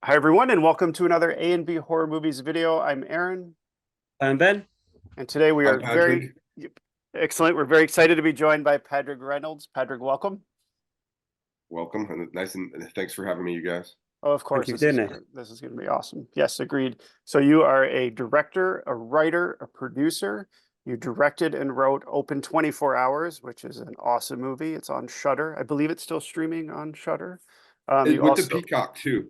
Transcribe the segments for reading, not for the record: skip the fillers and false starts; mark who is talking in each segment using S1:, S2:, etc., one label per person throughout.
S1: Hi, everyone, and welcome to another A and B Horror Movies video. I'm Aaron,
S2: And Ben?
S1: and today we
S3: I'm
S1: are very
S3: Patrick.
S1: excellent. We're very excited to be joined by Padraig Reynolds. Padraig, welcome.
S3: Welcome and thanks for having me, you guys.
S1: Oh, of
S2: Thank
S1: course,
S2: you for doing it.
S1: this is going to be awesome. Yes, agreed. So you are a director, a writer, a producer. You directed and wrote Open 24 Hours, which is an awesome movie. It's on Shudder. I believe it's still streaming on Shudder.
S3: It
S1: You
S3: went to
S1: also
S3: Peacock too.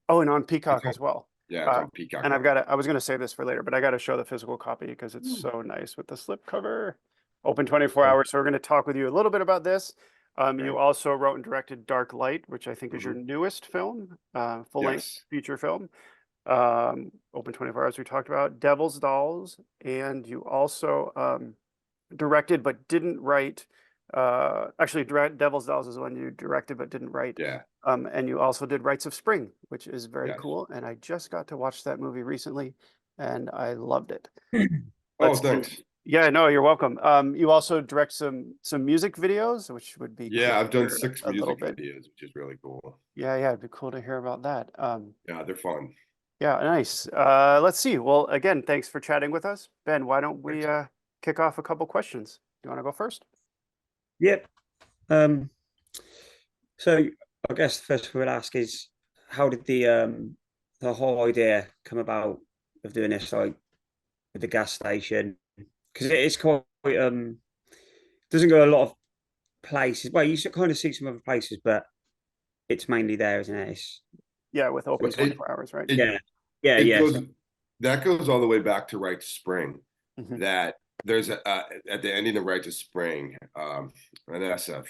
S1: Oh, and on
S3: It's
S1: Peacock
S3: on,
S1: as well.
S3: yeah, it's
S1: Uh,
S3: on Peacock
S1: and
S3: now.
S1: I was going to save this for later, but I got to show the physical copy because it's
S3: Ooh.
S1: so nice with the slip cover. Open 24
S3: Oh,
S1: hours. So we're going to talk with you a little bit about this. You
S3: great.
S1: also wrote and directed Dark Light, which I think is your
S3: Hmm.
S1: newest film, full-length
S3: Yes.
S1: feature film. Open 24 Hours we talked about, Devil's Dolls, and you also directed but didn't write. Actually, Devil's Dolls is one you directed but didn't write.
S3: Yeah.
S1: And you also did Rites of Spring, which is very
S3: Yes.
S1: cool. And I just got to watch that movie recently, and I loved it.
S3: Oh,
S1: Let's do.
S3: thanks.
S1: Yeah, no, you're welcome. You also direct some music videos, which would be cool
S3: Yeah,
S1: to
S3: I've done
S1: hear
S3: 6
S1: a little
S3: music
S1: bit.
S3: videos, which is really cool.
S1: Yeah, it'd be cool to hear about that.
S3: Yeah, they're fun.
S1: Yeah, nice. Let's see. Well, again, thanks for chatting with us. Ben, why don't we
S3: Thanks.
S1: kick off a couple questions? You want to go first?
S2: Yep. Um, so I guess the first we'll ask is how did the whole idea come about of doing this like with the gas station? Because it is quite doesn't go a lot of places. Well, you kind of see some other places, but it's mainly there, isn't it?
S1: Yeah, with Open
S3: Well, it
S1: 24 Hours, right?
S3: it
S2: Yeah. Yeah,
S3: it
S2: yes.
S3: goes all the way back to Rites of Spring.
S1: Hmm.
S3: That there's a at the ending of Rites of Spring, Vanessa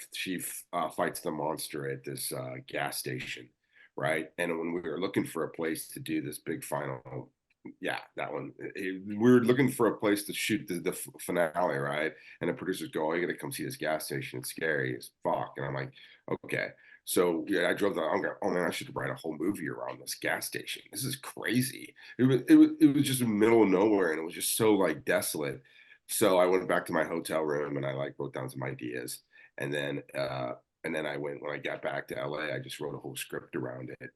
S3: fights the monster at this gas station, right? And when we were looking for a place to do this big final, yeah, that one, we were looking for a place to shoot the finale, right? And the producers go, "Oh, you got to come see this gas station. It's scary as fuck." And I'm like, "Okay." So yeah, I drove down. I'm going, "Oh man, I should write a whole movie around this gas station. This is crazy." It was just in the middle of nowhere, and it was just so like desolate. So I went back to my hotel room and I like wrote down some ideas, and then I went when I got back to LA. I just wrote a whole script around it.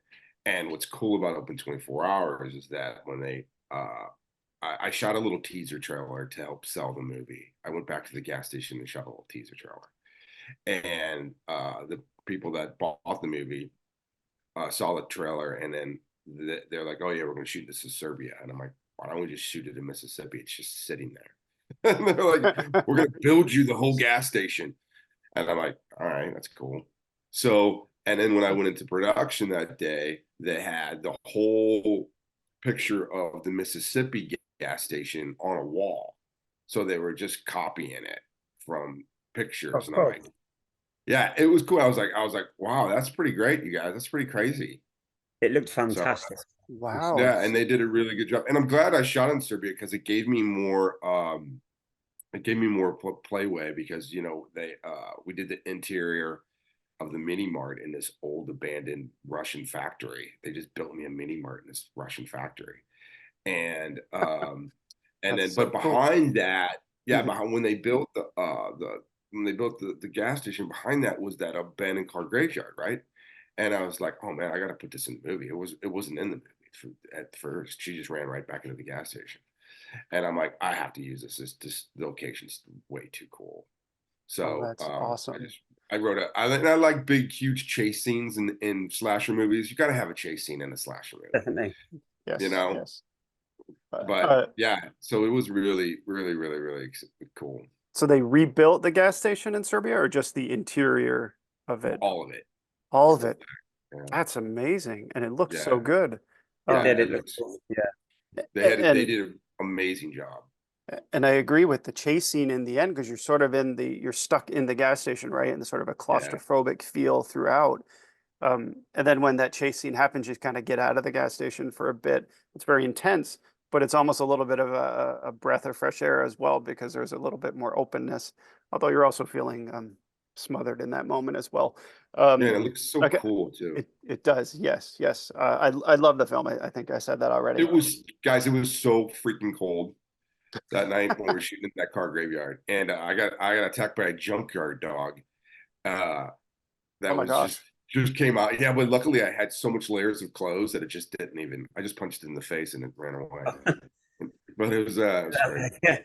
S3: And what's cool about Open 24 Hours is that when I shot a little teaser trailer to help sell the movie. I went back to the gas station and shot a little teaser trailer, and the people that bought the movie saw the trailer, and then they're like, "Oh yeah, we're going to shoot this in Serbia," and I'm like, "Why don't we just shoot it in Mississippi? It's just sitting there." And they're like, "We're going to build you the whole gas station," and I'm like, "All right, that's cool." So, and then when I went into production that day, they had the whole picture of the Mississippi gas station on a wall, so they were just copying it from
S2: Oh,
S3: pictures, and I'm
S2: cool.
S3: like, yeah, it was cool. I was like, wow, that's pretty great, you guys. That's pretty crazy.
S2: It looked
S3: So
S2: fantastic.
S1: Wow.
S3: yeah, and they did a really good job. And I'm glad I shot in Serbia because it gave me more playway because they we did the interior of the mini mart in this old abandoned Russian factory. They just built me a mini mart in this Russian factory. And
S1: That's
S3: then
S1: so
S3: but
S1: cool.
S3: behind that, yeah,
S1: Mhm.
S3: behind when they built the gas station, behind that was that abandoned car graveyard, right? And I was like, oh man, I got to put this in the movie. It wasn't in the movie at first. She just ran right back into the gas station, and I'm like, I have to use this. This location's way too cool.
S1: Oh,
S3: So
S1: that's awesome.
S3: I wrote I like big huge chase scenes in slasher movies. You got to have a chase scene in a slasher movie,
S2: Definitely.
S3: you
S1: Yes,
S3: know.
S1: yes.
S3: But yeah, so it was really really really really cool.
S1: So they rebuilt the gas station in Serbia or just the interior of it?
S3: All of it.
S1: All of it.
S3: Yeah,
S1: That's amazing. And it looks so
S3: yeah,
S1: good.
S2: It
S1: Um,
S2: did.
S3: yeah.
S2: It
S3: It
S2: looked
S3: looks
S2: cool. Yeah.
S3: they
S1: and
S3: did an amazing job.
S1: and I agree with the chase scene in the end because you're sort of you're stuck in the gas station, right? And the sort of a
S3: Yeah,
S1: claustrophobic feel throughout. And then when that chase scene happens, you kind of get out of the gas station for a bit. It's very intense, but it's almost a little bit of a breath of fresh air as well because there's a little bit more openness. Although you're also feeling smothered in that moment as well.
S3: yeah.
S1: Um,
S3: And it looks so
S1: okay,
S3: cool too.
S1: it does. Yes, yes. I love the film. I think I said that already.
S3: It was guys. It was so freaking cold that night when we were shooting in that car graveyard, and I got attacked by a junkyard dog. Uh,
S1: Oh
S3: that
S1: my
S3: was just
S1: gosh.
S3: just came out. Yeah, but luckily I had so much layers of clothes that it just didn't even. I just punched it in the face and it ran away. But it was great.
S2: Yeah.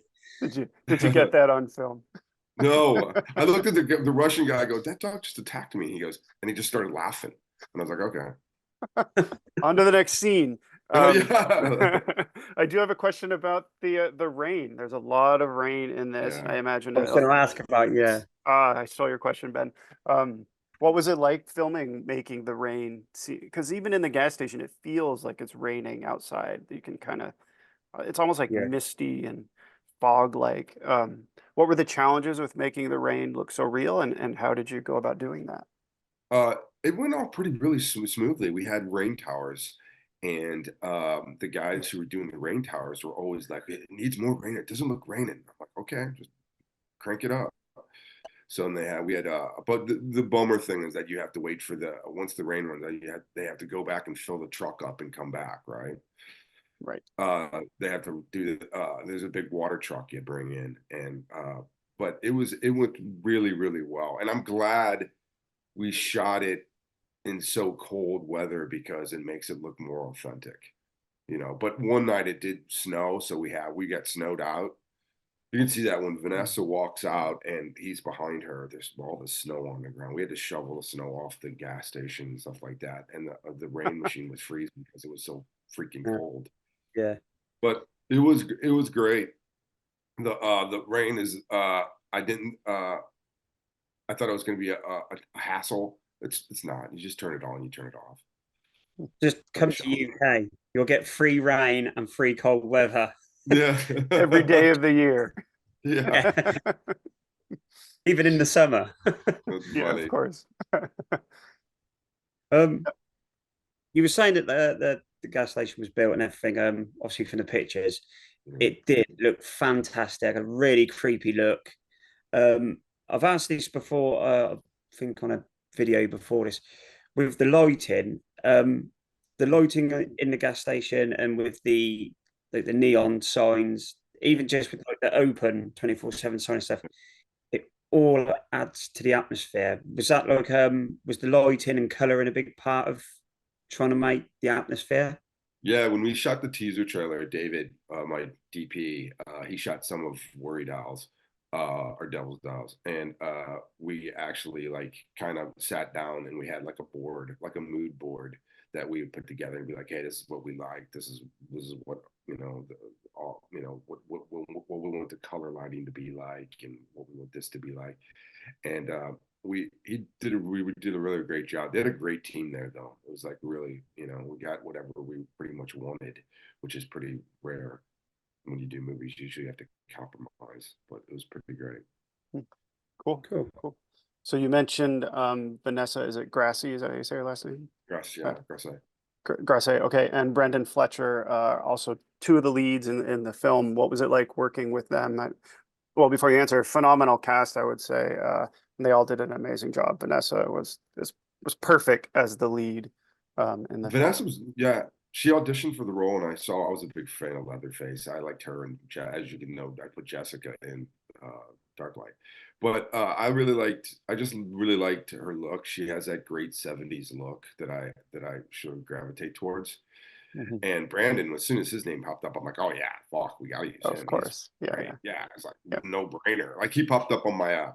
S1: Did you get that on film?
S3: No, I looked at the Russian guy. I go, that dog just attacked me. He goes, and he just started laughing, and I was like, okay.
S1: On to the next scene.
S3: Oh yeah,
S1: I do have a question about the rain. There's a lot of rain in this.
S3: yeah.
S1: I imagine
S2: I was going to ask about, yeah.
S1: I stole your question, Ben. What was it like filming, making the rain? See, because even in the gas station, it feels like it's raining outside. You can kind of, it's almost like
S2: Yeah.
S1: misty and fog-like. What were the challenges with making the rain look so real, and how did you go about doing that?
S3: Uh, it went all really smoothly. We had rain towers, and the guys who were doing the rain towers were always like, "It needs more rain. It doesn't look raining." I'm like, "Okay, just crank it up." So and we had but the bummer thing is that you have to wait for once the rain runs out, they have to go back and fill the truck up and come back, right?
S1: Right.
S3: They have to do there's a big water truck you bring in, and but it went really well, and I'm glad we shot it in so cold weather because it makes it look more authentic, you know. But one night it did snow, so we got snowed out. You can see that when Vanessa walks out and he's behind her, there's all the snow on the ground. We had to shovel the snow off the gas station and stuff like that. And the rain machine was freezing because it was so freaking cold.
S2: Yeah.
S3: But it was great. The rain is I didn't I thought it was going to be a hassle. It's not. You just turn it on, you turn it off.
S2: Just
S3: Like a
S2: come to
S3: shower.
S2: UK. You'll get free rain and free cold weather.
S3: Yeah.
S1: Every day of the year.
S3: Yeah.
S2: Yeah. Even in the summer.
S3: That's
S1: Yeah, of
S3: funny.
S1: course.
S2: Um, you were saying that the gas station was built and everything. Obviously from the pictures, it did look fantastic. A really creepy look. I've asked this before. I think on a video before this, with the lighting. The lighting in the gas station and with the neon signs, even just with like the open 24/7 sign and stuff, it all adds to the atmosphere. Was that like was the lighting and color in a big part of trying to make the atmosphere?
S3: Yeah, when we shot the teaser trailer, David, my DP, he shot some of Worry Dolls, or Devil's Dolls, and we actually like kind of sat down and we had like a board, like a mood board that we would put together and be like, "Hey, this is what we like. This is what you know, all what we want the color lighting to be like, and what we want this to be like." And we did a really great job. They had a great team there though. It was like really, you know, we got whatever we pretty much wanted, which is pretty rare when you do movies. Usually you have to compromise, but it was pretty great.
S1: Cool.
S2: Cool.
S1: Cool. So you mentioned Vanessa, is it Grassy? Is that how you say her last name?
S3: Grass, yeah, grass.
S1: Grasse, okay, and Brendan Fletcher, also two of the leads in the film. What was it like working with them? Well, before you answer, phenomenal cast, I would say. And they all did an amazing job. Vanessa was perfect as the lead in the
S3: Vanessa
S1: film.
S3: was, yeah, she auditioned for the role, and I was a big fan of Leatherface. I liked her, and as you can know, I put Jessica in Dark Light. But I just really liked her look. She has that great 70s look that I sort of gravitate towards.
S1: Mhm.
S3: And Brandon, as soon as his name popped up, I'm like, oh yeah, fuck, we gotta use him.
S1: Of course. Yeah,
S3: Right.
S1: yeah.
S3: Yeah. It's like
S1: Yeah.
S3: no brainer. Like he popped up on my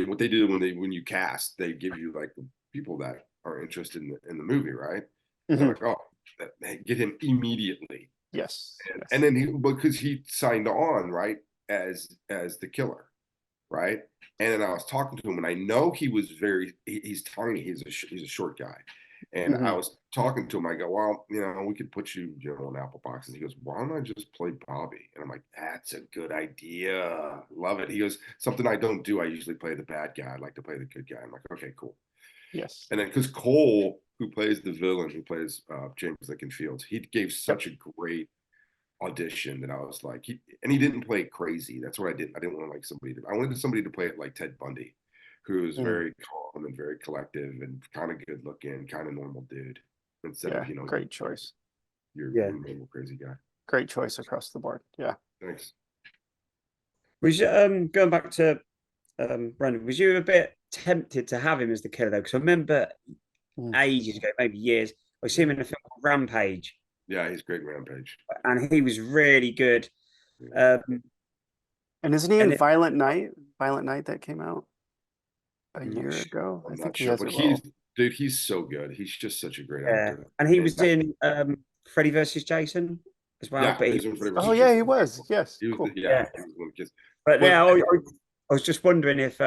S3: what they do when you cast, they give you like the people that are interested in the movie, right? They're
S1: Mhm.
S3: like, oh, get him immediately.
S1: Yes.
S3: And then because he signed on, right, as the killer, right? And then I was talking to him, and I know he's tiny. He's a short guy, and I
S1: Mhm.
S3: was talking to him. I go, well, you know, we could put you, you know, in apple boxes. He goes, why don't I just play Bobby? And I'm like, that's a good idea. Love it. He goes, something I don't do. I usually play the bad guy. I like to play the good guy. I'm like, okay, cool.
S1: Yes.
S3: And then because Cole, who plays the villain, who plays James Lincoln Fields, he gave such a great audition that I was like, he didn't play it crazy. That's what I didn't. I didn't want like I wanted somebody to play it like Ted Bundy, who is
S1: Mhm.
S3: very calm and very collective and kind of good looking, kind of normal dude. Instead
S1: Yeah.
S3: of, you know,
S1: Great choice.
S3: your
S2: Yeah.
S3: normal crazy guy.
S1: Great choice across the board. Yeah.
S3: Thanks.
S2: Was going back to Brandon, was you a bit tempted to have him as the killer though? Because I remember ages ago, maybe years. I see him in a film called Rampage,
S3: Yeah, he's great in Rampage.
S2: and he was really good.
S3: Yeah.
S1: And isn't he in
S2: And it,
S1: Violent Night? Violent Night that came out a
S2: I'm not
S1: year
S2: sure.
S1: ago. I
S3: I'm
S1: think
S3: not
S1: he
S3: sure,
S1: has
S3: but
S1: a role.
S3: he's so good. He's just such a great
S2: Yeah,
S3: actor.
S2: and he
S3: And
S2: was in Freddy versus Jason as well.
S3: yeah,
S2: But
S3: he's in Freddy
S1: Oh
S3: vs.
S1: yeah, he
S3: Jason.
S1: was. Yes,
S3: He was
S1: cool.
S3: yeah,
S2: yeah,
S3: he was one of the kids.
S2: but
S3: But
S2: yeah, I was just wondering if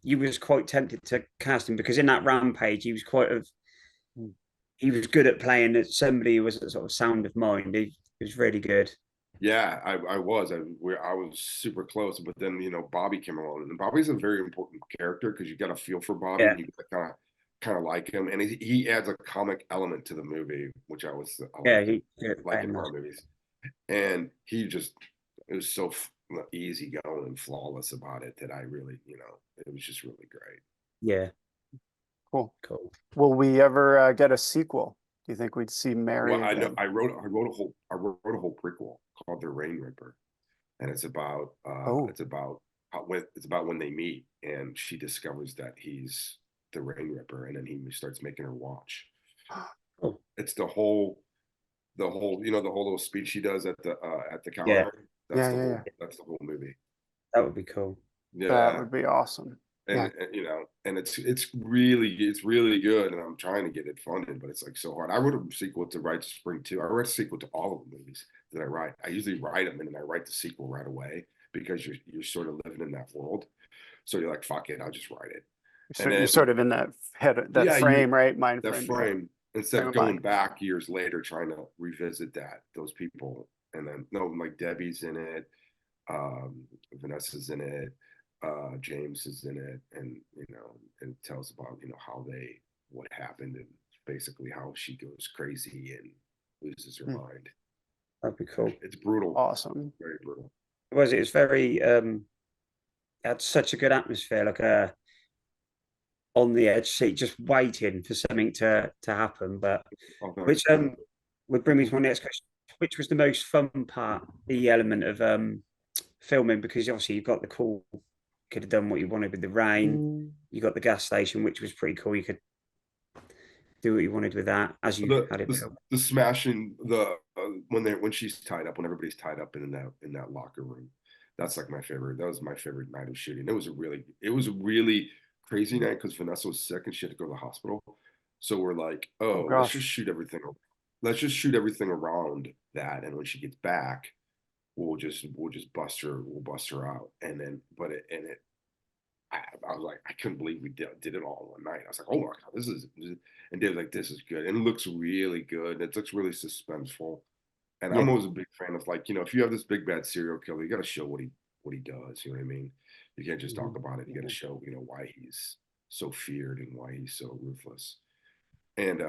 S2: you was quite tempted to cast him because in that Rampage he was good at playing somebody who was a sort of sound of mind. He was really good.
S3: yeah, I was super close, but then Bobby came along, and Bobby's a very important character because you got to feel for Bobby,
S2: Yeah,
S3: and you kind of like him, and he adds a comic element to the movie, which I
S2: yeah,
S3: like
S2: good at
S3: like
S2: playing
S3: in
S2: that.
S3: horror movies, and it was so easy going and flawless about it that I really it was just really great.
S2: Yeah,
S1: Cool.
S2: cool.
S1: Will we ever get a sequel? Do you think we'd see
S3: Well,
S1: Mary
S3: I know
S1: again?
S3: I wrote a whole prequel called The Rain Ripper, and
S1: Oh,
S3: it's about when they meet and she discovers that he's the Rain Ripper, and then he starts making her watch.
S2: Cool.
S3: It's the whole little speech she does at the
S2: Yeah,
S3: counter.
S1: yeah, yeah, yeah.
S3: That's the whole movie.
S2: that would be cool.
S1: That
S3: Yeah,
S1: would be awesome.
S3: and,
S1: Yeah.
S3: and it's really good, and I'm trying to get it funded, but it's like so hard. I wrote a sequel to Rites of Spring too. I wrote a sequel to all of the movies that I write. I usually write them and then I write the sequel right away because you're sort of living in that world. So you're like, fuck it, I'll just write it.
S1: So
S3: And
S1: you're
S3: then
S1: sort of in that
S3: yeah,
S1: frame, right? Mind
S3: that
S1: frame. Yeah.
S3: frame, instead
S1: Frame
S3: of
S1: of
S3: going
S1: mind.
S3: back years later trying to revisit those people, and then no, like Debbie's in it, Vanessa's in it, James is in it, and it tells about what happened, and basically how she goes crazy and loses her mind.
S2: That'd be cool.
S3: It's brutal,
S1: Awesome.
S3: very brutal.
S2: It was very had such a good atmosphere, like on the edge seat, just waiting for something to happen. But
S3: Okay.
S2: which would bring me to my next question. Which was the most fun part, the element of filming? Because obviously you've got the cool, could have done what you wanted with the rain. You got the gas station, which was pretty cool. You could do what you wanted with that as you had it filmed.
S3: The smashing when she's tied up, when everybody's tied up in that locker room. That's like my favorite. That was my favorite night of shooting. It was a really crazy night because Vanessa was sick and she had to go to the hospital. So we're like,
S1: Oh
S3: oh, let's
S1: gosh.
S3: just shoot everything. Let's just shoot everything around that, and when she gets back, we'll just bust her. We'll bust her out, and then I was like, I couldn't believe we did it all in one night. I was like, oh my god, and Dave's like, this is good, and it looks really good. It looks really suspenseful, and
S2: Yeah.
S3: I'm always a big fan of like, if you have this big bad serial killer, you got to show what he does. You know what I mean? You can't just talk about it. You got to show, why he's so feared and why he's so ruthless. And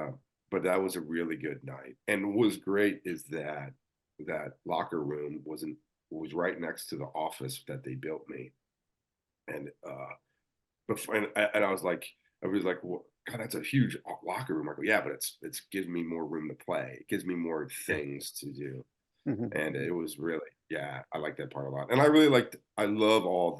S3: but that was a really good night, and what was great is that locker room was right next to the office that they built me, and before and I was like, well, God, that's a huge locker room. I go, yeah, but it's gives me more room to play. It gives me more things to do,
S1: Mhm.
S3: and it was really, yeah, I like that part a lot, and I love all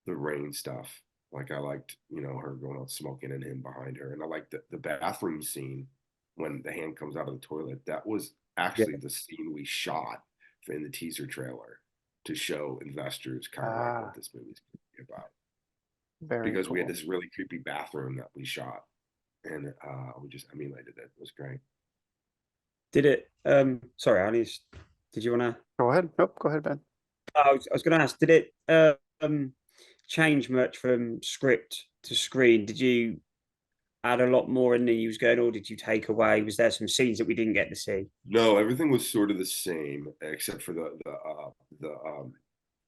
S3: the rain stuff. Like I liked, her going out smoking and him behind her, and I liked the bathroom scene when the hand comes out of the toilet. That was
S2: Yeah.
S3: actually the scene we shot in the teaser trailer to show investors kind of like what this movie's about.
S1: Very
S3: Because we had
S1: cool.
S3: this really creepy bathroom that we shot, and we just emulated it. It was great.
S2: Did it? Sorry, Alice. Did you want to?
S1: Go ahead. Nope. Go ahead, Ben.
S2: I was going to ask. Did it change much from script to screen? Did you add a lot more in than you was going, or did you take away? Was there some scenes that we didn't get to see?
S3: No, everything was sort of the same except for the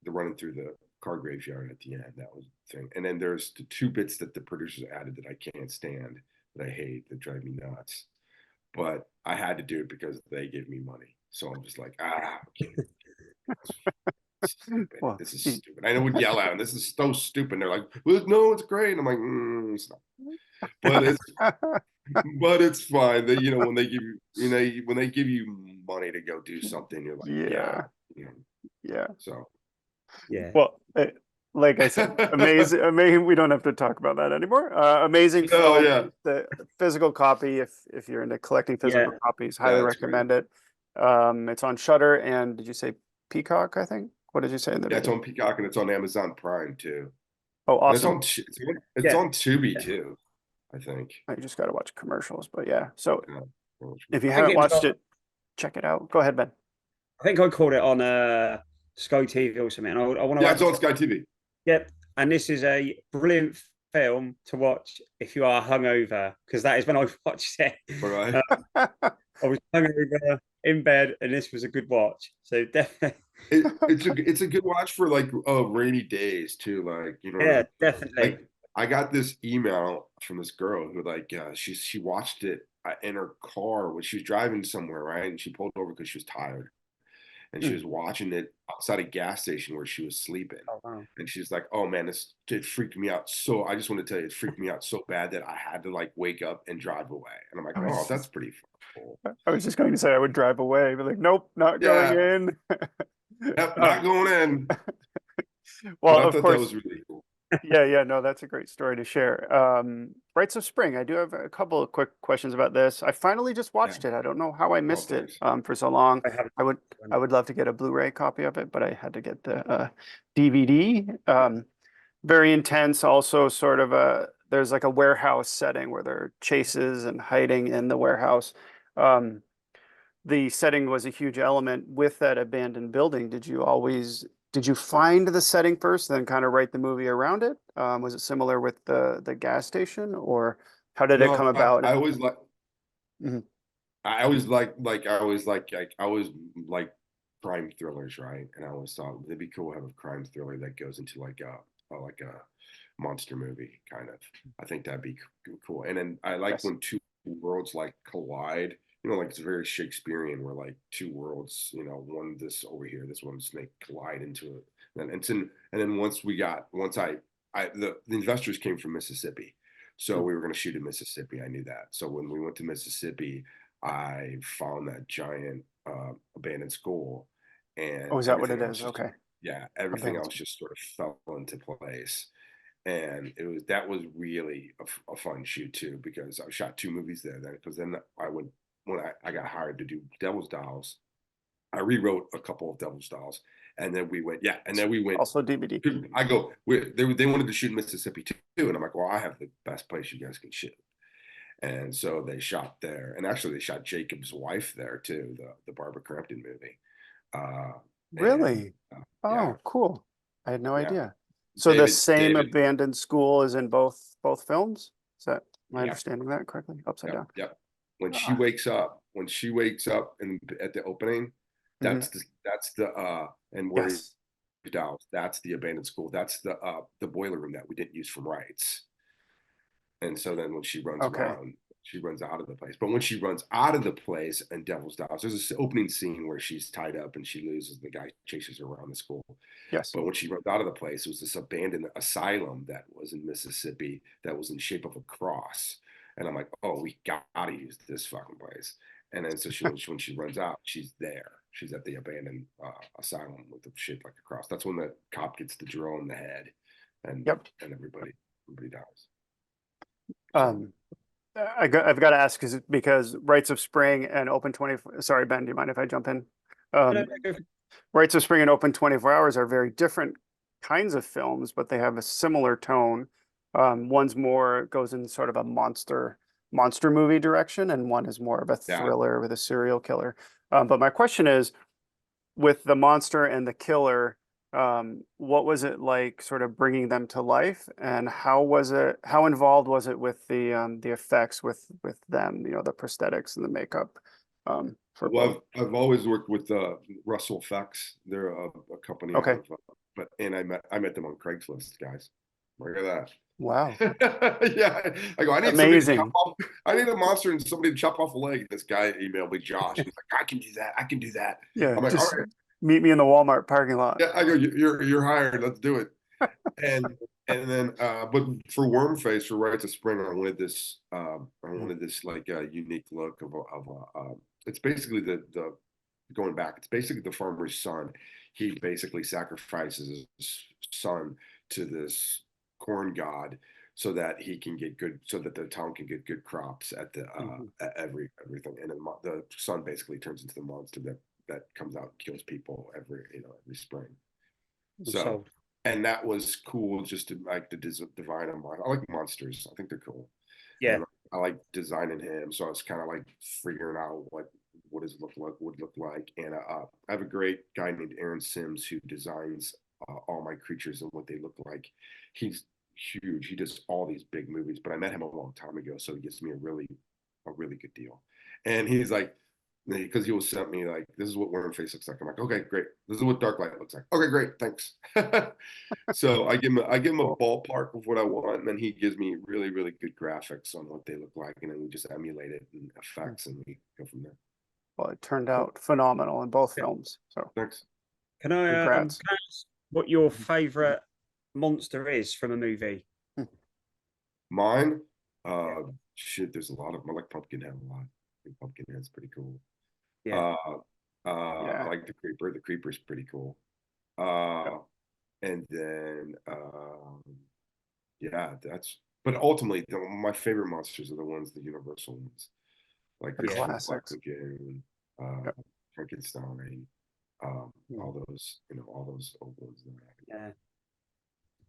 S3: running through the car graveyard at the end. That was the thing. And then there's the two bits that the producers added that I can't stand, that I hate, that drive me nuts. But I had to do it because they gave me money. So I'm just like, okay. Stupid.
S1: Well,
S3: This is stupid. I would yell at them. This is so stupid. And they're like, well, no, it's great. And I'm like, stop. But it's fine. That when they give when they give you money to go do something, you're like, yeah,
S1: yeah. Yeah.
S3: So
S2: Yeah.
S1: Well, like I said, amazing. Amazing. We don't have to talk about that anymore. Amazing
S3: Oh
S1: film.
S3: yeah,
S1: The physical copy, if you're into collecting
S2: Yeah,
S1: physical copies, highly
S3: that's great.
S1: recommend it. It's on Shutter and did you say Peacock? I think. What did you say in the
S3: Yeah, it's
S1: beginning?
S3: on Peacock and it's on Amazon Prime too,
S1: Oh,
S3: and it's
S1: awesome.
S3: on it's
S2: yeah,
S3: on Tubi
S2: yeah.
S3: too, I think.
S1: I just got to watch commercials, but yeah. So
S3: Yeah.
S1: if you
S2: I think
S1: haven't
S2: it was
S1: watched
S2: on,
S1: it, check it out. Go ahead, Ben.
S2: I think I called it on Sky TV or something. I want to
S3: Yeah, it's on
S2: advertise.
S3: Sky TV.
S2: Yep. And this is a brilliant film to watch if you are hungover, because that is when I watched it.
S3: All right.
S2: Uh, I was hungover in bed, and this was a good watch. So definitely,
S3: It's a good watch for like rainy days too. Like
S2: yeah, definitely.
S3: like I got this email from this girl who like she watched it in her car when she was driving somewhere, right? And she pulled over because she was tired, and she
S1: Hmm.
S3: was watching it outside a gas station where she was sleeping.
S2: Oh, wow.
S3: And she's like, "Oh man, it freaked me out so. I just want to tell you, it freaked me out so bad that I had to like wake up and drive away." And I'm like,
S1: I
S3: "Oh,
S1: was
S3: that's
S1: just,
S3: pretty cool."
S1: I was just going to say I would drive away, but like, nope, not going
S3: Yeah,
S1: in.
S3: yep, not
S1: Um,
S3: going in. But
S1: well,
S3: I
S1: of
S3: thought that
S1: course,
S3: was really cool.
S1: yeah, no, that's a great story to share. Rites of Spring. I do have a couple of quick questions about this. I finally just
S3: Yeah.
S1: watched it. I don't know how I
S3: Oh,
S1: missed it
S3: thanks.
S1: for so long.
S2: I haven't.
S1: I would I would love to get a Blu-ray copy of it, but I had to get the DVD. Very intense. Also, sort of there's like a warehouse setting where there are chases and hiding in the warehouse. Um, the setting was a huge element with that abandoned building. Did you find the setting first, then kind of write the movie around it? Was it similar with the gas station, or how did it come
S3: No,
S1: about?
S3: I always like
S1: Mhm.
S3: I always like crime thrillers, right? And I always thought it'd be cool to have a crime thriller that goes into like a monster movie kind of. I think that'd be cool. And then I like
S1: Yes.
S3: when two worlds like collide. Like it's very Shakespearean where like two worlds, one this over here, this one snake collide into it. And then once the investors came from Mississippi. So
S1: Mm.
S3: we were going to shoot in Mississippi. I knew that. So when we went to Mississippi, I found that giant abandoned school,
S1: Oh,
S3: and
S1: is that what
S3: everything
S1: it
S3: else
S1: is?
S3: just
S1: Okay.
S3: yeah, everything
S1: Abandoned
S3: else
S1: school.
S3: just sort of fell into place. And that was really a fun shoot too because I shot two movies there. Then because then I would when I got hired to do Devil's Dolls, I rewrote a couple of Devil's Dolls, and then we went
S1: Also DVD.
S3: I go they wanted to shoot in Mississippi too, and I'm like, well, I have the best place you guys can shoot. And so they shot there, and actually they shot Jacob's wife there too, the Barbara Crampton movie. Uh, and
S1: Really?
S3: yeah,
S1: Oh, cool. I had no
S3: yeah,
S1: idea. So the same
S3: David,
S1: abandoned school is in both films? Is that am I
S3: yeah,
S1: understanding that correctly? Upside
S3: yep,
S1: down.
S3: yep.
S1: Ah,
S3: When she wakes up and at the opening,
S1: mhm.
S3: that's the and where
S1: Yes.
S3: dolls, that's the abandoned school. That's the boiler room that we didn't use from Rites. And so then when
S1: Okay.
S3: she runs out of the place. But when she runs out of the place and Devil's Dolls, there's this opening scene where she's tied up and she loses. The guy chases her around the school.
S1: Yes.
S3: But when she runs out of the place, it was this abandoned asylum that was in Mississippi that was in shape of a cross. And I'm like, oh, we gotta use this fucking place. And then so when she runs out, she's there. She's at the abandoned asylum with the shape like a cross. That's when the cop gets the drill in the head, and
S1: Yep.
S3: everybody dies. So
S1: Um, I've got to ask because Rites of Spring and Open 24. Sorry, Ben, do you mind if I jump in? Um, Rites of Spring and Open 24 Hours are very different kinds of films, but they have a similar tone. One's more goes in sort of a monster movie direction, and one is more of a
S3: yeah,
S1: thriller with a serial killer. But my question is, with the monster and the killer, what was it like sort of bringing them to life, and how involved was it with the effects with them, the prosthetics and the makeup, for both?
S3: well, I've always worked with Russell Effects. They're a company out
S1: Okay.
S3: of, and I met them on Craigslist, guys. Look at
S1: Wow.
S3: that. Yeah, I go. I need somebody to chop
S1: Amazing.
S3: off. I need a monster and somebody to chop off a leg. This guy emailed me, Josh. He's like, I can do that. I can do that.
S1: Yeah,
S3: I'm like, all
S1: just
S3: right.
S1: meet me in the Walmart parking lot.
S3: Yeah, I go. You're hired. Let's do it. and and then but for Worm Face for Rites of Spring, I wanted this like unique look of it's basically the going back, it's basically the farmer's son. He basically sacrifices his son to this corn god so that he can get good, so that the town can get good crops at the at everything. And then the sun basically turns into the monster that comes out and kills people every spring. So,
S2: sold.
S3: and that was cool just to like the divine him. I like monsters. I think they're cool.
S2: Yeah.
S3: And I like designing him. So I was kind of like figuring out what does it look like. And I have a great guy named Aaron Sims who designs all my creatures and what they look like. He's huge. He does all these big movies, but I met him a long time ago, so he gives me a really good deal. And he's like, because he will send me like, this is what Worm Face looks like. I'm like, okay, great. This is what Dark Light looks like. Okay, great, thanks. So I give him a ballpark of what I want, and then he gives me really good graphics on what they look like, and then we just emulate it in effects, and we go from there.
S1: Well, it turned out phenomenal in both films. So
S3: Thanks.
S2: Can I
S1: congrats.
S2: ask what your favorite monster is from a movie?
S3: Mine, shit. There's a lot of them. I like Pumpkinhead a lot. I think Pumpkinhead's pretty cool.
S2: Yeah.
S3: I like the Creeper. The Creeper's pretty cool. And then yeah, but ultimately my favorite monsters are the universal ones, like
S1: The
S3: Christopher
S1: classics.
S3: Lagoon, Frankenstein, all those old ones that
S2: Yeah.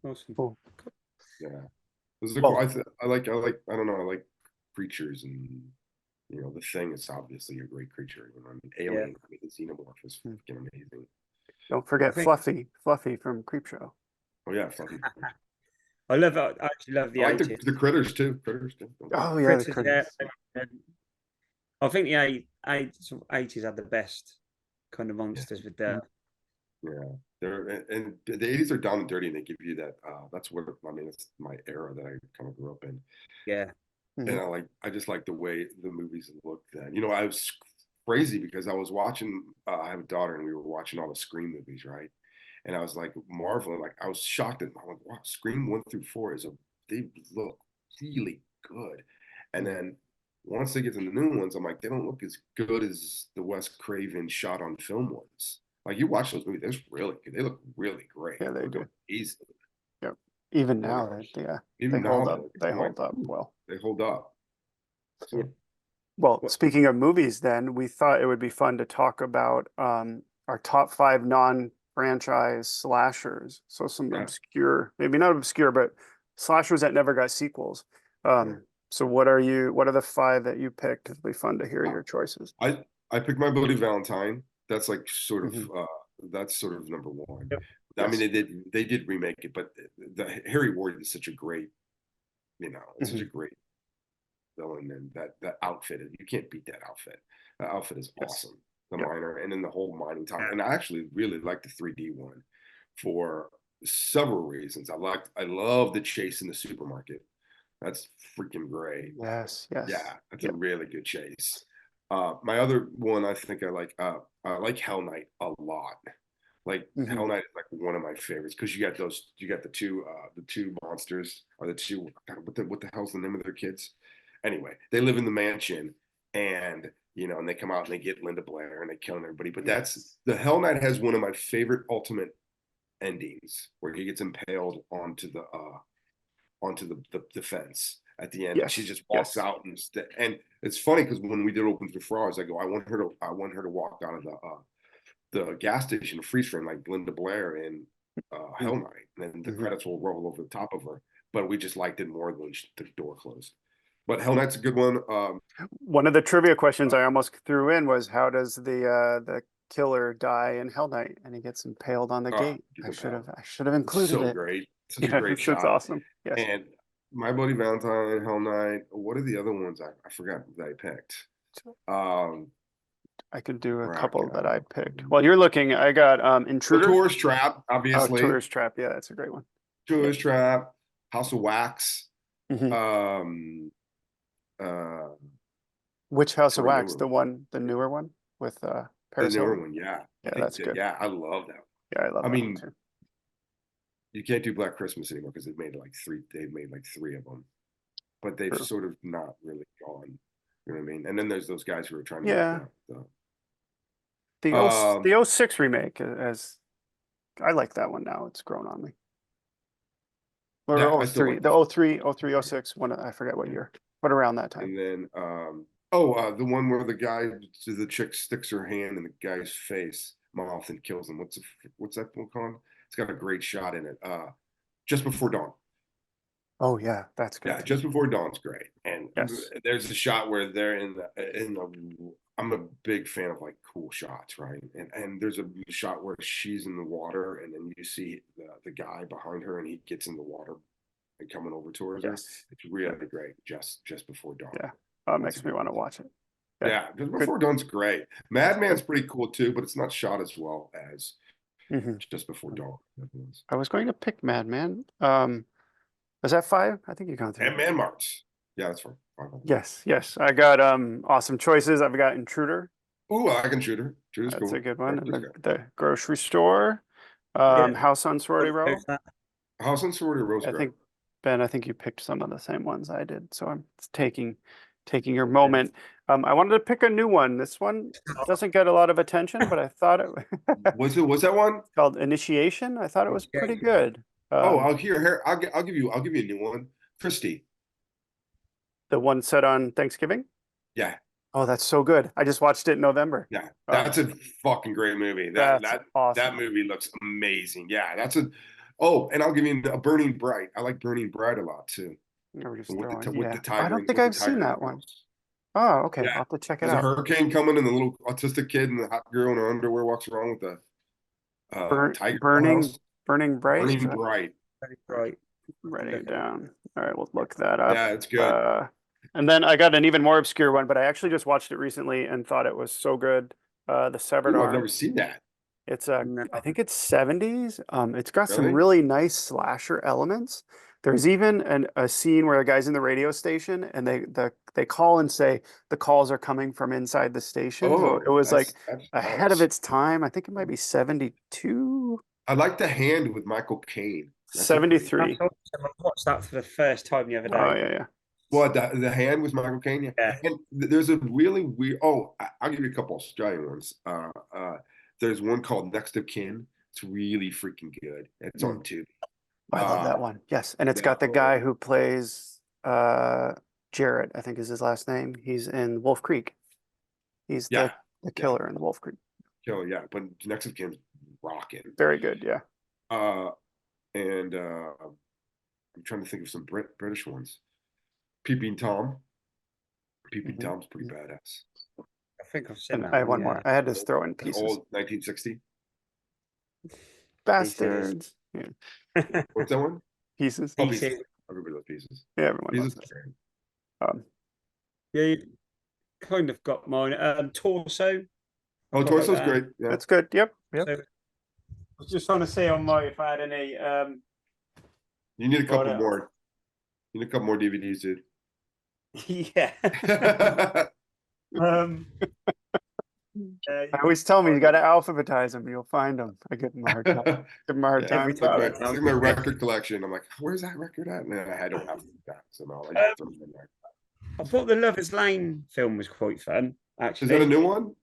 S2: Awesome.
S1: Cool.
S3: yeah. Those are
S1: Well,
S3: cool. I like I don't know, I like creatures, and the Thing is obviously a great creature. I mean, Alien, I mean, the Xenomorph is freaking amazing.
S1: Don't forget Fluffy from Creepshow.
S3: Oh yeah, Fluffy.
S2: I actually love the
S3: I like
S2: 80s.
S3: the critters too.
S1: Oh yeah, the
S2: Critters,
S1: critters.
S2: I think the 80s had the best kind of monsters with the
S3: and the 80s are down and dirty, and they give you that. That's what I mean. It's my era that I kind of grew up in.
S2: yeah.
S3: And I just like the way the movies looked then. I was crazy because I was watching. I have a daughter, and we were watching all the Scream movies, right? And I was like marveling, like I was shocked at. I'm like, wow, Scream 1 through 4 they look really good. And then once they get to the new ones, I'm like, they don't look as good as the Wes Craven shot on film ones. Like you watch those movies, they're really good. They look really great.
S1: Yeah, they do.
S3: Easy.
S1: Yep. Even
S3: Oh
S1: now, they hold up. They hold up well.
S3: They hold up. So.
S1: Well, speaking of movies, then we thought it would be fun to talk about our top 5 non-franchise slashers. So some obscure, maybe not obscure, but slashers that never got sequels. So what are the 5 that you picked? It'll be fun to hear your choices.
S3: I picked My Bloody Valentine. That's like sort of that's sort of number 1. I mean, they did remake it, but the Harry Ward is such a great, it's such a great villain, and that outfit, you can't beat that outfit. That outfit is awesome. The miner, and then the whole mining town. And I actually really like the 3D one for several reasons. I love the chase in the supermarket. That's freaking great.
S1: Yes.
S3: Yeah, that's a really good chase. My other one, I think I like Hell Knight a lot. Like Hell Knight is like one of my favorites because you got the two monsters, or the two, what the hell's the name of their kids? Anyway, they live in the mansion, and and they come out and they get Linda Blair and they kill everybody. But that's the Hell Knight has one of my favorite ultimate endings where he gets impaled onto the fence at the end. And she just walks out, and it's funny because when we did Open for Frauds, I go, I want her to walk out of the gas station, freeze frame, like Linda Blair in Hell Knight, and then the credits will roll over the top of her. But we just liked it more when the door closed. But Hell Knight's a good one.
S1: One of the trivia questions I almost threw in was, how does the killer die in Hell Knight? And he gets impaled on the gate. I should have included it.
S3: So great. Such a great shot.
S1: It's awesome. Yes.
S3: And My Bloody Valentine, Hell Knight. What are the other ones I forgot that I picked?
S1: I could do a couple that I picked. Well, you're looking. I got Intruder.
S3: Tourist Trap, obviously.
S1: Tourist Trap. Yeah, that's a great one.
S3: Tourist Trap. House of Wax.
S1: Which House of Wax? The newer one with Paris
S3: The newer
S1: Hilton?
S3: one, yeah.
S1: Yeah, that's good.
S3: Yeah, I love that.
S1: Yeah, I love that one too.
S3: You can't do Black Christmas anymore because they've made like three of them, but they've sort of not really gone. You know what I mean? And then there's those guys who are trying to
S1: the 06 remake, as I like that one now. It's grown on me. Or
S3: Yeah,
S1: oh
S3: I still
S1: three,
S3: like
S1: the
S3: this.
S1: 03, 03, 06, one, I forget what year, but around that time.
S3: And then the one where the chick sticks her hand in the guy's face, mouth, and kills him. What's that one called? It's got a great shot in it. Just Before Dawn.
S1: Oh yeah, that's good
S3: Yeah,
S1: too.
S3: Just Before Dawn's great. And
S1: Yes.
S3: there's a shot where they're I'm a big fan of like cool shots, right? And there's a shot where she's in the water, and then you see the guy behind her, and he gets in the water and coming over towards her.
S1: Yes.
S3: It's really great. Just Before Dawn.
S1: Yeah. It
S3: That's a
S1: makes me
S3: good
S1: want to
S3: one.
S1: watch it.
S3: Yeah, Just
S1: Good.
S3: Before Dawn's great. Madman's pretty cool too, but it's not shot as well as
S1: Mhm.
S3: Just Before Dawn.
S1: I was going to pick Madman. Is that 5? I think you gone through.
S3: And Man March. Yeah, that's fine.
S1: Yes, yes. I got awesome choices. I've got Intruder.
S3: Ooh, I can shoot her. Shooter's
S1: That's
S3: cool.
S1: a good one. And
S3: Shooter's
S1: the grocery store.
S2: Yeah.
S1: House on Sorority Row.
S2: There's that.
S3: House on Sorority Row's
S1: I
S3: great.
S1: think Ben, I think you picked some of the same ones I did. So I'm taking your moment. I wanted to pick a new one. This one doesn't get a lot of attention, but I thought it
S3: Was that one?
S1: called Initiation. I thought it was pretty good.
S3: Oh, I'll give you a new one. Christie.
S1: The one set on Thanksgiving.
S3: Yeah,
S1: Oh, that's so good. I just watched it in November.
S3: yeah. That's a fucking great movie.
S1: That's awesome.
S3: That movie looks amazing. Yeah, oh, and I'll give you a Burning Bright. I like Burning Bright a lot too.
S1: With
S3: With the
S1: I
S3: tiger.
S1: don't think
S3: with the
S1: I've seen
S3: tiger in
S1: that
S3: the
S1: one.
S3: house.
S1: Oh, okay.
S3: Yeah.
S1: I'll have to check it
S3: There's a
S1: out.
S3: hurricane coming, and the little autistic kid and the hot girl in her underwear walks around with the tiger in the house.
S1: Burning Bright.
S3: Burning Bright.
S2: Right.
S1: Writing it down. All right, we'll look that up.
S3: Yeah, it's good.
S1: And then I got an even more obscure one, but I actually just watched it recently and thought it was so good. The Severed
S3: Ooh, I've
S1: Arm.
S3: never seen that.
S1: It's
S2: No.
S1: I think it's 70s. It's got some
S3: Really?
S1: really nice slasher elements. There's even a scene where a guy's in the radio station and they call and say the calls are coming from inside the station. So it was like
S3: that's
S1: ahead of
S3: nice.
S1: its time. I think it might be 72,
S3: I like The Hand with Michael Caine. That's a pretty-
S1: 73.
S2: I watched that for the first time the other day.
S1: Oh yeah.
S3: Well, the Hand with Michael Caine. Yeah.
S2: Yeah.
S3: And there's a really weird. Oh, I'll give you a couple Australian ones. There's one called Next of Kin. It's really freaking good. It's on Tubi.
S1: I love that one. Yes, and it's got the
S3: that
S1: guy
S3: one.
S1: who plays Jarrett, I think is his last name. He's in Wolf Creek. He's
S3: Yeah.
S1: the killer in Wolf Creek.
S3: Kill, yeah. But Next of Kin's rocking.
S1: Very good, yeah.
S3: And I'm trying to think of some British ones. Peeping Tom. Peeping Tom's pretty badass.
S2: I think I've seen
S1: And
S2: that.
S1: I have one more. I had to throw in
S3: It's
S1: Pieces.
S3: old 1960.
S1: Bastards. Yeah.
S3: What's that one?
S1: Pieces.
S3: Oh,
S2: Pieces.
S3: Pieces. Everybody loves Pieces.
S1: Yeah, everyone
S3: Pieces
S1: loves
S3: is great.
S1: that.
S2: Yeah, you kind of got mine. Torso.
S3: Oh,
S2: Got
S3: Torso's
S2: that.
S3: great. Yeah.
S1: That's good. Yep.
S2: So, I was just trying to see on my if I had any.
S3: You need a couple
S2: else?
S3: more. You need a couple more DVDs, dude.
S2: Yeah.
S1: I always tell me you got to alphabetize them. You'll find them. I give them a hard time. Give them a hard
S3: Yeah,
S1: time.
S3: it's like
S1: about
S3: my,
S1: it.
S3: it's like my record collection. I'm like, where's that record at? And I don't have that, so no, I just throw them in there.
S2: I thought the Lovers Lane film was quite fun. Actually,
S3: Is that a new one?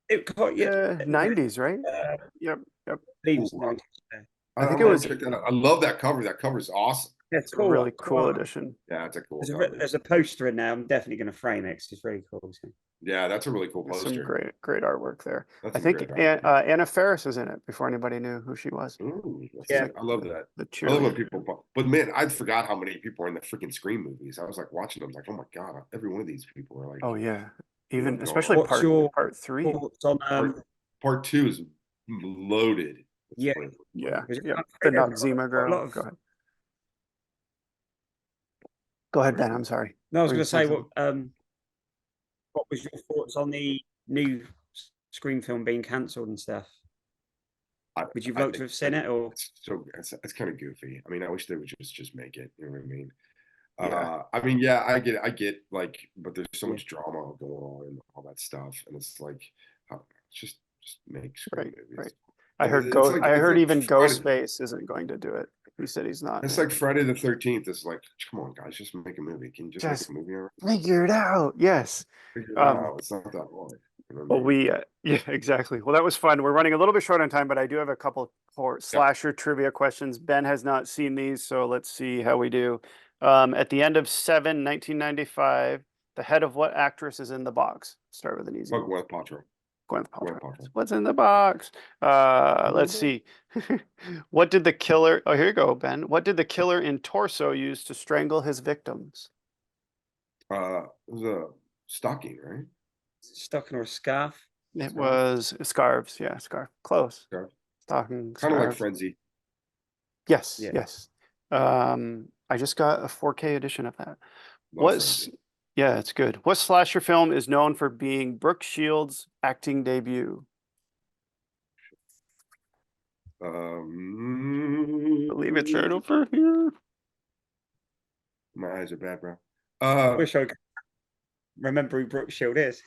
S2: It quite yeah.
S1: 90s, right? Yep.
S2: I believe it's
S3: Ooh,
S2: 90s.
S1: I think
S3: I'm
S1: it
S3: gonna
S1: was
S3: check that out. I love that cover. That cover's awesome.
S2: Yeah, it's
S1: a
S2: cool.
S1: really cool edition.
S3: Yeah, it's a cool
S2: There's
S3: cover.
S2: there's a poster in there. I'm definitely going to frame it 'cause it's really cool. So.
S3: Yeah, that's a really cool
S1: There's
S3: poster.
S1: some great artwork there.
S3: That's
S1: I
S3: some
S1: think
S3: great artwork.
S1: Anna Faris was in it before anybody knew who she was.
S3: Ooh,
S2: Yeah.
S3: I love that.
S1: The
S3: I love when
S1: cheerleader.
S3: people, but man, I forgot how many people are in the freaking Scream movies. I was like watching them, like, oh my god, every one of these people are like.
S1: Oh yeah, even
S3: Yeah,
S1: especially
S2: What's your
S1: part 3.
S2: thoughts on
S3: Part 2 is loaded.
S2: Yeah.
S1: Yeah,
S2: Was it
S1: yeah.
S2: not
S1: The
S2: fair?
S1: Noxzema
S2: A
S1: girl.
S2: lot of-
S1: Go ahead. Go ahead, Ben. I'm sorry.
S2: No, I was
S1: Were
S2: going
S1: you
S2: to say
S1: saying
S2: what was your thoughts on the new Scream film being cancelled and stuff? Would you like to have seen it or?
S3: It's kind of goofy. I mean, I wish they would just make it. You know what I mean?
S1: Yeah.
S3: I mean, yeah, I get like, but there's so much drama going on and all that stuff, and it's like, just make Scream
S1: Right,
S3: movies.
S1: right. I heard
S3: It's like-
S1: I
S3: it's
S1: heard
S3: like
S1: even
S3: Friday-
S1: Ghostface isn't going to do it. He said he's not.
S3: It's like Friday the 13th. It's like, come on, guys, just make a movie. Can you just
S1: Just
S3: make a movie already?
S1: figure it out. Yes.
S3: Figure it out. It's not that hard.
S1: Well, yeah, exactly. Well, that was fun. We're running a little bit short on time, but I do have a couple for slasher trivia questions. Ben has not seen these, so let's see how we do. At the end of 1995, the head of what actress is in the box? Start with an easy one.
S3: Gwyneth Paltrow.
S1: Gwyneth
S3: Gwyneth
S1: Paltrow.
S3: Paltrow.
S1: What's in the box? Let's see. What did the killer? Oh, here you go, Ben. What did the killer in Torso use to strangle his victims?
S3: It was a stocking, right?
S2: Stocking or a scarf?
S1: It was scarves. Yeah, scarf. Close.
S3: Scarf.
S1: Stocking.
S3: Kind of like
S1: Scarves.
S3: Frenzy.
S1: Yes,
S2: Yeah.
S1: yes. I just got a 4K edition of that.
S3: Love
S1: What's
S3: Frenzy.
S1: Yeah, it's good. What slasher film is known for being Brooke Shields' acting debut? Believe it's right over here.
S3: My eyes are bad, bro.
S2: Wish I could remember who Brooke Shield is.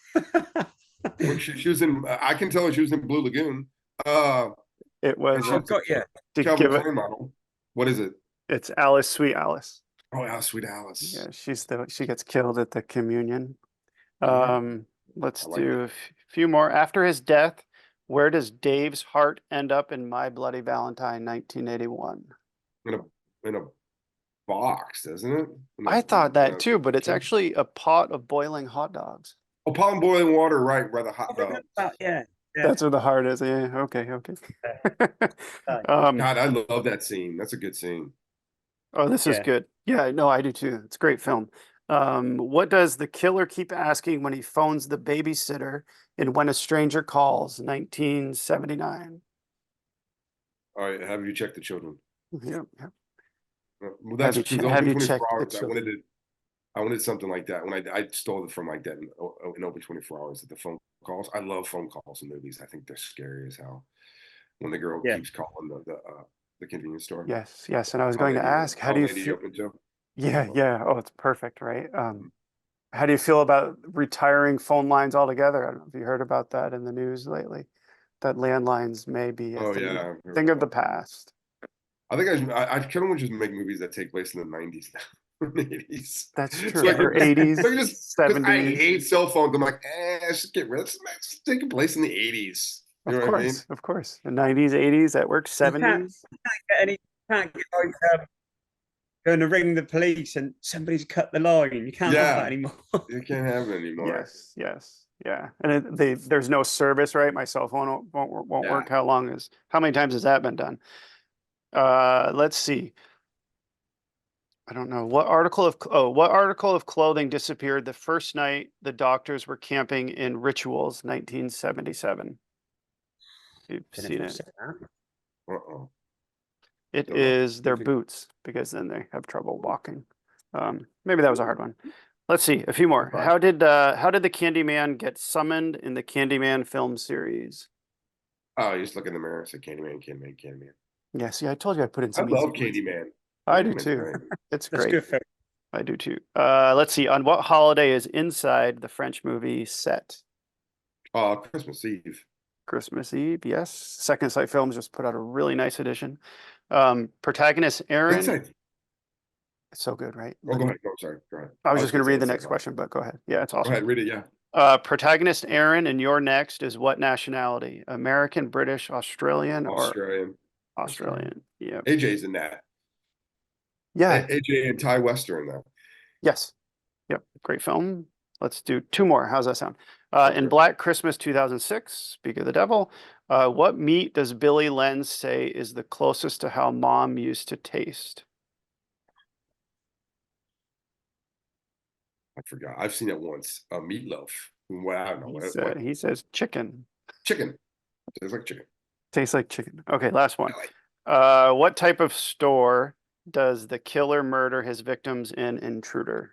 S3: She was in. I can tell her she was in Blue Lagoon.
S1: It was
S2: I've got you.
S1: to
S3: Calvin
S1: give it.
S3: Klein model. What is it?
S1: It's Alice, Sweet Alice.
S3: Oh, Sweet Alice.
S1: Yeah, she gets killed at the communion.
S3: Yeah.
S1: Let's
S3: I like
S1: do a few more. After his death, where does Dave's heart end up in My Bloody Valentine, 1981?
S3: In a box, doesn't it?
S1: I thought that too, but it's actually a pot of boiling hot dogs.
S3: Oh, pot and boiling water, right? Where the hot dog.
S2: Yeah.
S1: That's where the heart is. Yeah. Okay.
S3: God, I love that scene. That's a good scene.
S1: Oh, this is good. Yeah, no, I do too. It's a great film. What does the killer keep asking when he phones the babysitter in When a Stranger Calls, 1979?
S3: All right, have you checked the children?
S1: Yep.
S3: Well, that's because
S1: have
S3: Open
S1: you
S3: 24
S1: checked the
S3: hours.
S1: children?
S3: I wanted something like that. When I stole it from like that in Open 24 hours at the phone calls. I love phone calls in movies. I think they're scary as hell. When the girl keeps calling the convenience store.
S1: Yes. And I was going to ask, how do you feel? Yeah. Oh, it's perfect, right? How do you feel about retiring phone lines altogether? I don't know if you heard about that in the news lately, that landlines may be a thing of the past.
S3: I think I kind of want to just make movies that take place in the 90s now, 80s.
S1: That's true.
S3: So
S1: Or 80s,
S3: so just
S1: 70s.
S3: I hate cell phones. I'm like, let's get rid of it. It's taking place in the 80s. You know what I mean?
S1: Of course. The 90s, 80s, that works. 70s.
S2: You can't get like going to ring the police and somebody's cut the line. You can't have that anymore.
S3: You can't have it anymore.
S1: Yes. Yeah. And there's no service, right? My cell phone won't work. How many times has that been done? Let's see. I don't know. What article of clothing disappeared the first night the doctors were camping in Rituals, 1977? You've seen it.
S3: Uh-oh.
S1: It is their boots, because then they have trouble walking. Maybe that was a hard one. Let's see, a few more. How did the Candyman get summoned in the Candyman film series?
S3: Oh, you just look in the mirror and say Candyman.
S1: Yeah, see, I told you I put in some.
S3: I love Candyman.
S1: I do too. It's great.
S2: Good film.
S1: I do too. Let's see. On what holiday is Inside, the French movie, set?
S3: Christmas Eve.
S1: Christmas Eve, yes. Second Sight Films just put out a really nice edition. Protagonist Aaron.
S3: Inside.
S1: It's so good, right?
S3: Oh, go ahead. No, sorry. Go ahead.
S1: I was just going to read the next question, but go ahead. Yeah, it's awesome.
S3: Go ahead, read it. Yeah.
S1: Protagonist Aaron and You're Next is what nationality? American, British, Australian,
S3: Australian.
S1: or Australian? Yeah.
S3: AJ's in that.
S1: Yeah.
S3: AJ and Ty Wester in that.
S1: Yes. Yep. Great film. Let's do two more. How's that sound? In Black Christmas 2006, Speak of the Devil, what meat does Billy Lenz say is the closest to how mom used to taste?
S3: I forgot. I've seen it once. A meatloaf. Well, I don't know.
S1: He says chicken.
S3: Chicken. Tastes like chicken.
S1: Tastes like chicken. Okay, last one. What type of store does the killer murder his victims in Intruder?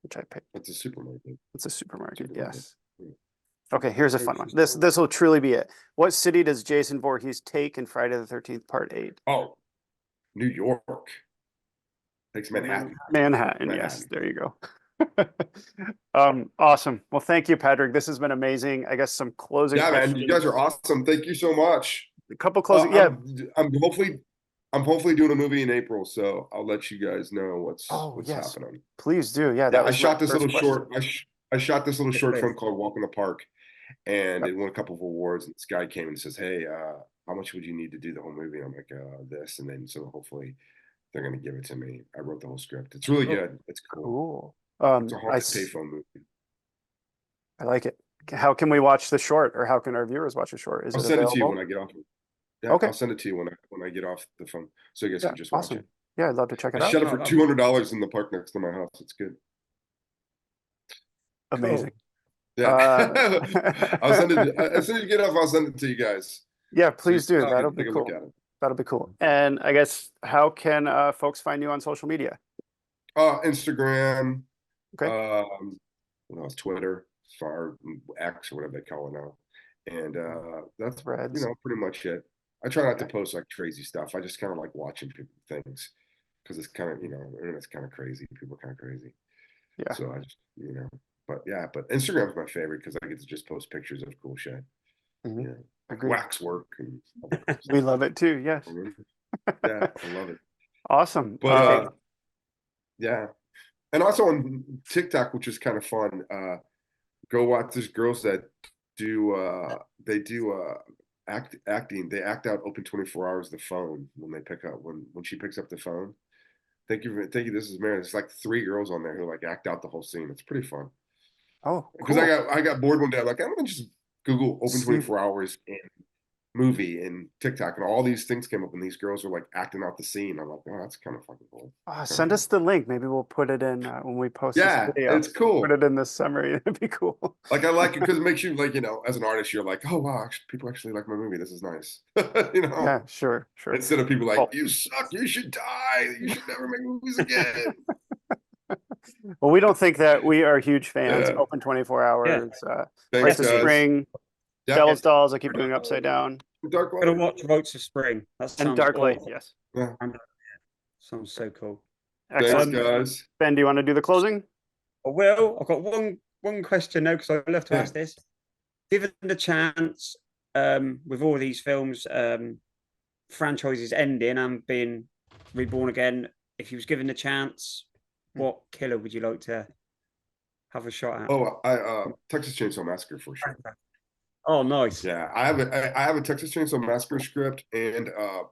S1: Which I picked.
S3: It's a supermarket.
S1: It's a supermarket, yes. Okay, here's a fun one. This will truly be it. What city does Jason Voorhees take in Friday the 13th Part 8?
S3: Oh, New York. Takes Manhattan.
S1: Manhattan, yes. There you go. Awesome. Well, thank you, Padraig. This has been amazing. I guess some closing questions.
S3: Man, you guys are awesome. Thank you so much.
S1: A couple closing.
S3: I'm hopefully doing a movie in April, so I'll let you guys know what's happening.
S1: Please do. Yeah,
S3: I shot this little short. I shot this little short
S2: Great.
S3: film called Walk in the Park, and
S1: Yep.
S3: it won a couple of awards. And this guy came and says, "Hey, how much would you need to do the whole movie?" I'm like, "This," and then so hopefully they're gonna give it to me. I wrote the whole script. It's really
S2: Oh,
S3: good. It's cool.
S1: Cool.
S3: It's a hard payphone movie.
S1: I like it. How can we watch the short, or how can our viewers watch the short? Is
S3: I'll
S1: it
S3: send it to you
S1: available?
S3: when I get off. Yeah,
S1: Okay.
S3: I'll send it to you when I get off the phone, so you guys
S1: Yeah.
S3: can just watch
S1: Awesome.
S3: it.
S1: Yeah, I'd love to check
S3: I
S1: it out.
S3: shot it
S2: Oh,
S3: for
S2: that'd
S3: $200 in the park next to my house. It's good.
S1: Amazing.
S3: Yeah, I'll send it
S1: Uh,
S3: as soon as you get off. I'll send it to you guys.
S1: yeah,
S3: So
S1: please do.
S3: y'all
S1: That'll
S3: can
S1: be
S3: take a look
S1: cool.
S3: at it.
S1: That'll be cool. And I guess how can folks find you on social media?
S3: Instagram,
S1: Okay.
S3: what else? Twitter, or X, or whatever they call it now. And that's
S1: Threads.
S3: pretty much it. I try not to
S1: Okay.
S3: post like crazy stuff. I just kind of like watching things because it's kind of the internet's kind of crazy. People are kind of crazy.
S1: Yeah.
S3: So I just but yeah, but Instagram's my favorite because I get to just post pictures of cool shit.
S1: Mhm.
S3: Like
S1: Agreed.
S3: wax work and all that cool
S1: We
S3: stuff.
S1: love it too. Yes.
S3: Yeah, I love it.
S1: Awesome.
S3: But yeah, and also on TikTok, which is kind of fun. Go watch. There's girls that do they do acting. They act out open 24 hours the phone when they pick up when she picks up the phone. Thank you. This is Mary. It's like 3 girls on there who like act out the whole scene. It's pretty fun.
S1: Oh,
S3: Because
S1: cool.
S3: I got bored one day. I'm like, I'm gonna just Google open
S1: See.
S3: 24 hours in movie and TikTok, and all these things came up, and these girls were like acting out the scene. I'm like, oh, that's kind of fucking cool.
S1: Send us the link. Maybe we'll put it in when we post
S3: Yeah,
S1: this video.
S3: it's cool.
S1: Put it in the summary. It'd be cool.
S3: Like I like it because it makes you like as an artist, you're like, oh wow, people actually like my movie. This is nice.
S1: Yeah, sure.
S3: Instead of people like,
S1: Well,
S3: you suck, you should die, you should never make movies again.
S1: well, we don't think that. We are huge fans.
S3: Yeah.
S1: Open 24 hours.
S3: Thanks,
S1: Rites of
S3: guys.
S1: Spring.
S3: Yeah.
S1: Devil's Dolls. I keep doing upside down.
S3: Dark
S2: I'm gonna
S3: Light.
S2: watch Rites of Spring. That sounds
S1: And Dark Light.
S2: awesome.
S1: Yes.
S3: Yeah.
S2: Sounds so cool.
S3: Thanks,
S1: Excellent.
S3: guys.
S1: Ben, do you want to do the closing?
S2: Well, I've got one question now because I love to
S3: Yeah.
S2: ask this. Given the chance, with all these films, franchises ending and being reborn again, if you was given the chance, what killer would you like to have a shot at?
S3: Oh, I Texas Chainsaw Massacre for sure.
S2: Oh, nice.
S3: Yeah, I have a Texas Chainsaw Massacre script and a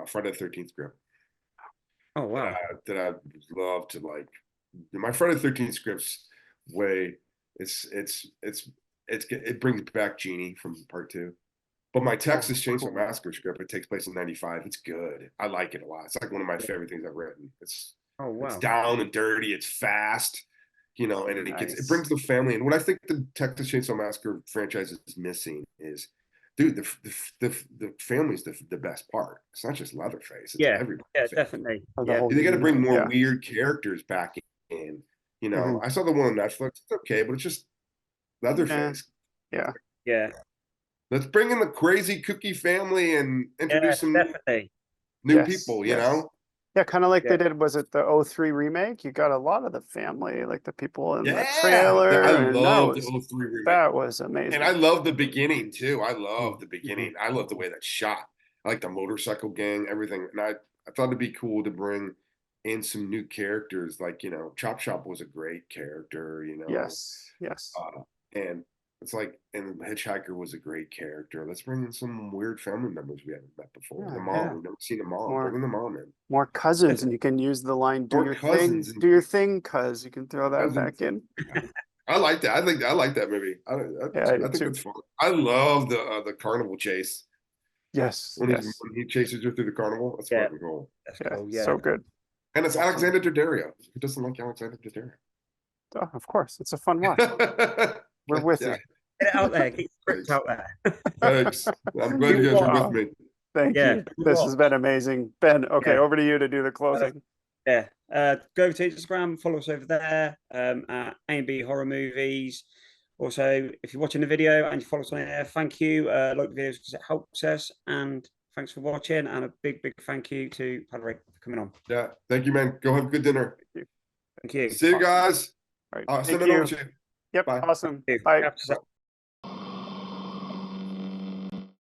S3: Friday the 13th script.
S2: Oh, wow.
S3: That I'd love to like. My Friday the 13th scripts way it brings back Jeannie from part 2. But my Texas Chainsaw Massacre script, it takes place in '95. It's good. I like it a lot. It's like one of my favorite things I've written. It's down and dirty. It's fast, and it brings the family. And what I think the Texas Chainsaw Massacre franchise is missing is, dude, the family's the best part. It's not just Leatherface. It's everybody.
S2: Yeah, definitely.
S3: They got to bring more weird characters back in. I saw the one on Netflix. It's okay, but it's just Leatherface.
S1: Yeah.
S3: Let's bring in the crazy Cookie family and introduce some new people,
S1: Yeah, kind of like they did, was it the 03 remake? You got a lot of the family, like the people in the trailer.
S3: I love the 03 remake.
S1: That was amazing.
S3: And I love the beginning too. I love the beginning. I love the way that's shot. I like the motorcycle gang, everything. And I thought it'd be cool to bring in some new characters. Like, Chop Shop was a great character,
S1: Yes.
S3: And it's like, and the Hitchhiker was a great character. Let's bring in some weird family members we haven't met before. The mom, we've never seen a mom. Bring the mom in.
S1: More cousins, and you can use the line "Do your thing, do your thing," cuz you can throw that back in.
S3: I like that. I like that movie. I think it's fun. I love the carnival chase.
S1: Yes.
S3: When he chases her through the carnival, that's fucking cool.
S2: That's cool.
S1: So good.
S3: And it's Alexander Daddario. Who doesn't like Alexander Daddario?
S1: Oh, of course, it's a fun watch. We're with you.
S2: Get it out there. Get it out there.
S3: Thanks. I'm glad you guys are with me.
S1: Thank you. This has been amazing. Ben, okay, over to you to do the closing.
S2: Go to Instagram, follow us over there at A&B Horror Movies. Also, if you're watching the video and you follow us on there, thank you. Like the videos because it helps us. And thanks for watching. And a big thank you to Padraig for coming on.
S3: Yeah, thank you, man. Go have a good dinner.
S2: Thank you.
S3: See you guys.
S1: All right.
S3: Send it over to you.
S1: Yep.
S3: Bye.
S1: Awesome. Bye.